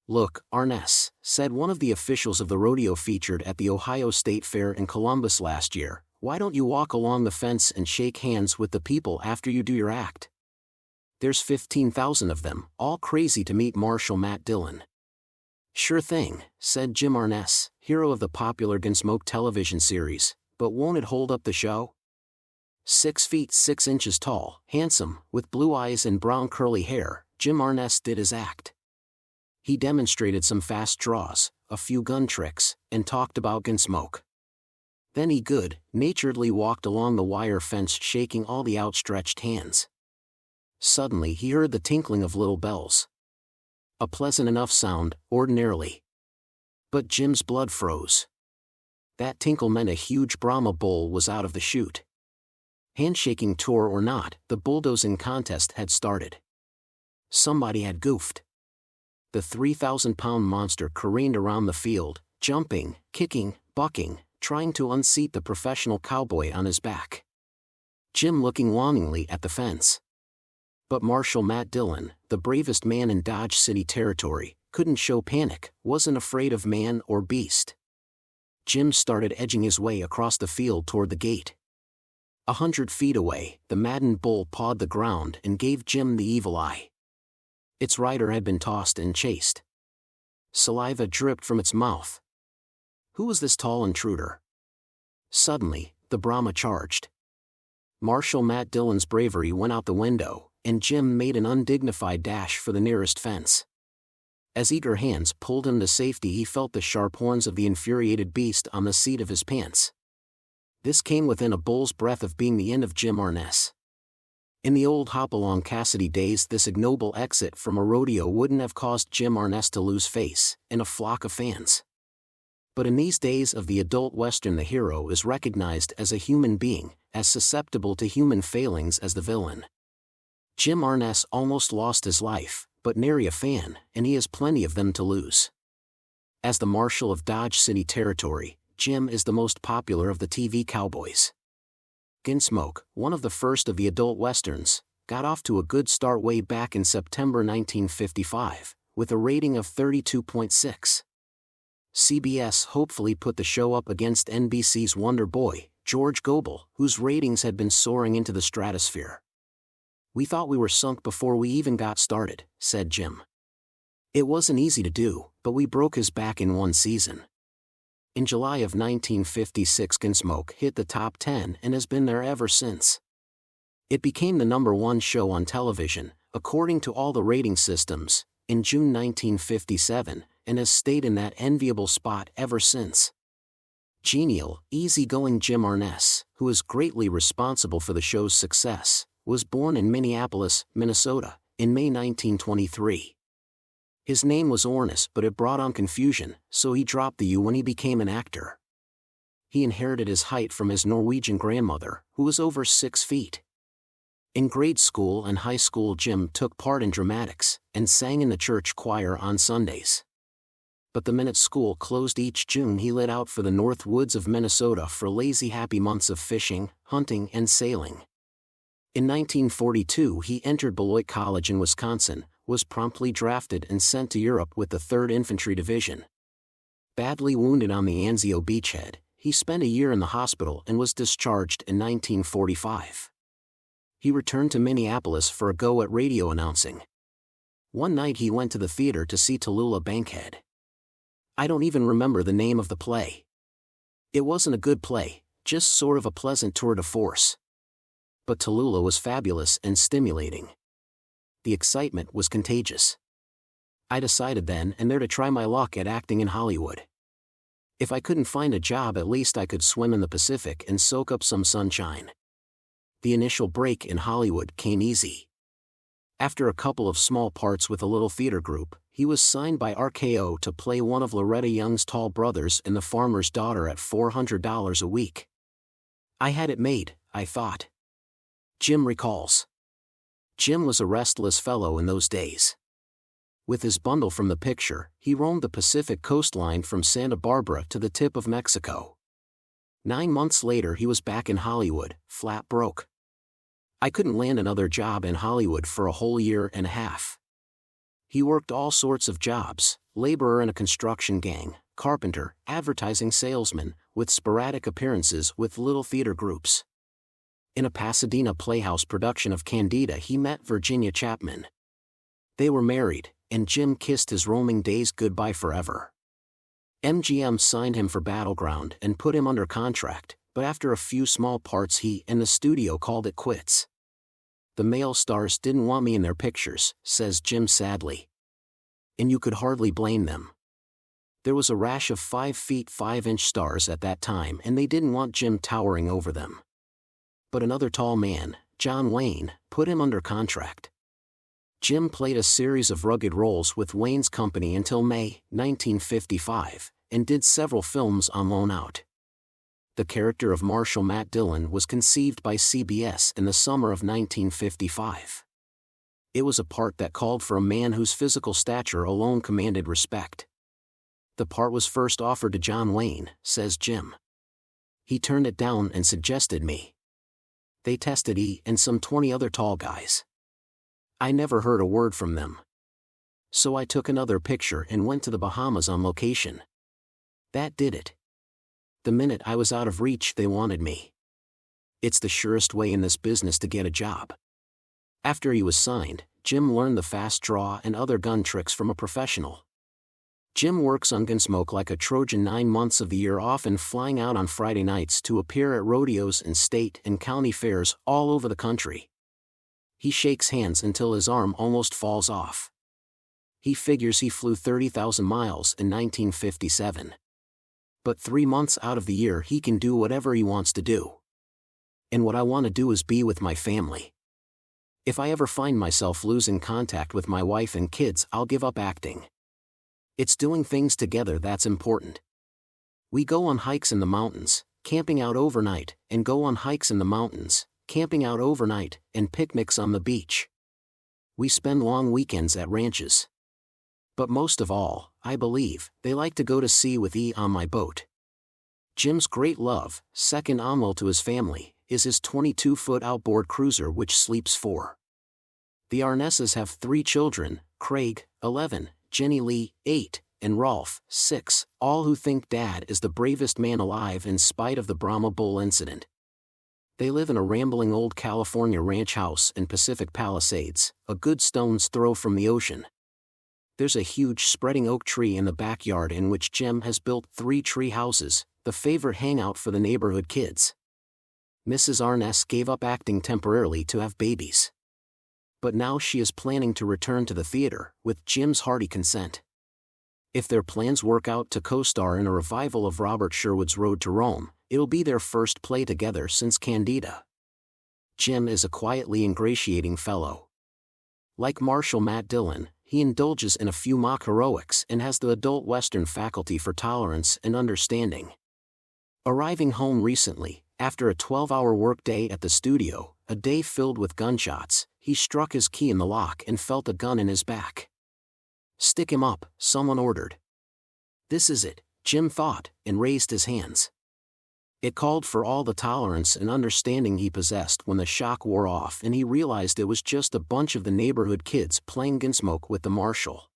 "Look, Arness," said one of the officials of the rodeo featured at the Ohio State Fair in Columbus last year, "why don't you walk along the fence and shake hands with the people after you do your act? There's 15,000 of them, all crazy to meet Marshal Matt Dillon." "Sure thing," said Jim Arness, hero of the popular Gunsmoke television series, "but won't it hold up the show?" 6 feet 6 inches tall, handsome, with blue eyes and brown curly hair, Jim Arness did his act. He demonstrated some fast draws, a few gun tricks, and talked about Gunsmoke. Then he good-naturedly walked along the wire fence shaking all the outstretched hands. Suddenly he heard the tinkling of little bells. A pleasant enough sound, ordinarily. But Jim's blood froze. That tinkle meant a huge Brahma bull was out of the chute. Handshaking tour or not, the bulldozing contest had started. Somebody had goofed. The 3,000-pound monster careened around the field, jumping, kicking, bucking, trying to unseat the professional cowboy on his back. Jim looking longingly at the fence. But Marshal Matt Dillon, the bravest man in Dodge City territory, couldn't show panic, wasn't afraid of man or beast. Jim started edging his way across the field toward the gate. 100 feet away, the maddened bull pawed the ground and gave Jim the evil eye. Its rider had been tossed and chased. Saliva dripped from its mouth. Who was this tall intruder? Suddenly, the Brahma charged. Marshal Matt Dillon's bravery went out the window, and Jim made an undignified dash for the nearest fence. As eager hands pulled him to safety, he felt the sharp horns of the infuriated beast on the seat of his pants. This came within a bull's breath of being the end of Jim Arness. In the old Hopalong Cassidy days, this ignoble exit from a rodeo wouldn't have caused Jim Arness to lose face and a flock of fans. But in these days of the adult Western, the hero is recognized as a human being, as susceptible to human failings as the villain. Jim Arness almost lost his life, but nary a fan, and he has plenty of them to lose. As the Marshal of Dodge City territory, Jim is the most popular of the TV cowboys. Gunsmoke, one of the first of the adult westerns, got off to a good start way back in September 1955, with a rating of 32.6. CBS hopefully put the show up against NBC's Wonder Boy, George Gobel, whose ratings had been soaring into the stratosphere. "We thought we were sunk before we even got started," said Jim. "It wasn't easy to do, but we broke his back in one season." In July of 1956, Gunsmoke hit the top 10 and has been there ever since. It became the #1 show on television, according to all the rating systems, in June 1957, and has stayed in that enviable spot ever since. Genial, easygoing Jim Arness, who is greatly responsible for the show's success, was born in Minneapolis, Minnesota, in May 1923. His name was Arness, but it brought on confusion, so he dropped the U when he became an actor. He inherited his height from his Norwegian grandmother, who was over 6 feet. In grade school and high school, Jim took part in dramatics, and sang in the church choir on Sundays. But the minute school closed each June, he lit out for the North Woods of Minnesota for lazy happy months of fishing, hunting and sailing. In 1942 he entered Beloit College in Wisconsin, was promptly drafted and sent to Europe with the 3rd Infantry Division. Badly wounded on the Anzio beachhead, he spent a year in the hospital and was discharged in 1945. He returned to Minneapolis for a go at radio announcing. One night he went to the theater to see Tallulah Bankhead. I don't even remember the name of the play. It wasn't a good play, just sort of a pleasant tour de force. But Tallulah was fabulous and stimulating. The excitement was contagious. I decided then and there to try my luck at acting in Hollywood. If I couldn't find a job, at least I could swim in the Pacific and soak up some sunshine. The initial break in Hollywood came easy. After a couple of small parts with a little theater group, he was signed by RKO to play one of Loretta Young's tall brothers in The Farmer's Daughter at $400 a week. I had it made, I thought. Jim recalls. Jim was a restless fellow in those days. With his bundle from the picture, he roamed the Pacific coastline from Santa Barbara to the tip of Mexico. 9 months later he was back in Hollywood, flat broke. I couldn't land another job in Hollywood for a whole year and a half. He worked all sorts of jobs, laborer in a construction gang, carpenter, advertising salesman, with sporadic appearances with little theater groups. In a Pasadena Playhouse production of Candida he met Virginia Chapman. They were married, and Jim kissed his roaming days goodbye forever. MGM signed him for Battleground and put him under contract, but after a few small parts he and the studio called it quits. The male stars didn't want me in their pictures, says Jim sadly. And you could hardly blame them. There was a rash of 5 feet 5-inch stars at that time and they didn't want Jim towering over them. But another tall man, John Wayne, put him under contract. Jim played a series of rugged roles with Wayne's company until May 1955, and did several films on loan out. The character of Marshal Matt Dillon was conceived by CBS in the summer of 1955. It was a part that called for a man whose physical stature alone commanded respect. The part was first offered to John Wayne, says Jim. He turned it down and suggested me. They tested E and some 20 other tall guys. I never heard a word from them. So I took another picture and went to the Bahamas on location. That did it. The minute I was out of reach they wanted me. It's the surest way in this business to get a job. After he was signed, Jim learned the fast draw and other gun tricks from a professional. Jim works on Gunsmoke like a Trojan 9 months of the year, often flying out on Friday nights to appear at rodeos and state and county fairs all over the country. He shakes hands until his arm almost falls off. He figures he flew 30,000 miles in 1957. But 3 months out of the year he can do whatever he wants to do. And what I want to do is be with my family. If I ever find myself losing contact with my wife and kids, I'll give up acting. It's doing things together that's important. We go on hikes in the mountains, camping out overnight, and go on hikes in the mountains, camping out overnight, and picnics on the beach. We spend long weekends at ranches. But most of all, I believe, they like to go to sea with E on my boat. Jim's great love, second only to his family, is his 22-foot outboard cruiser which sleeps 4. The Arnesses have 3 children, Craig, 11, Jenny Lee, 8, and Rolf, 6, all who think Dad is the bravest man alive in spite of the Brahma Bull incident. They live in a rambling old California ranch house in Pacific Palisades, a good stone's throw from the ocean. There's a huge spreading oak tree in the backyard in which Jim has built 3 tree houses, the favorite hangout for the neighborhood kids. Mrs. Arness gave up acting temporarily to have babies. But now she is planning to return to the theater, with Jim's hearty consent. If their plans work out to co-star in a revival of Robert Sherwood's Road to Rome, it'll be their first play together since Candida. Jim is a quietly ingratiating fellow. Like Marshal Matt Dillon, he indulges in a few mock heroics and has the adult Western faculty for tolerance and understanding. Arriving home recently, after a 12-hour workday at the studio, a day filled with gunshots, he struck his key in the lock and felt a gun in his back. "Stick him up," someone ordered. This is it, Jim thought, and raised his hands. It called for all the tolerance and understanding he possessed when the shock wore off and he realized it was just a bunch of the neighborhood kids playing Gunsmoke with the marshal.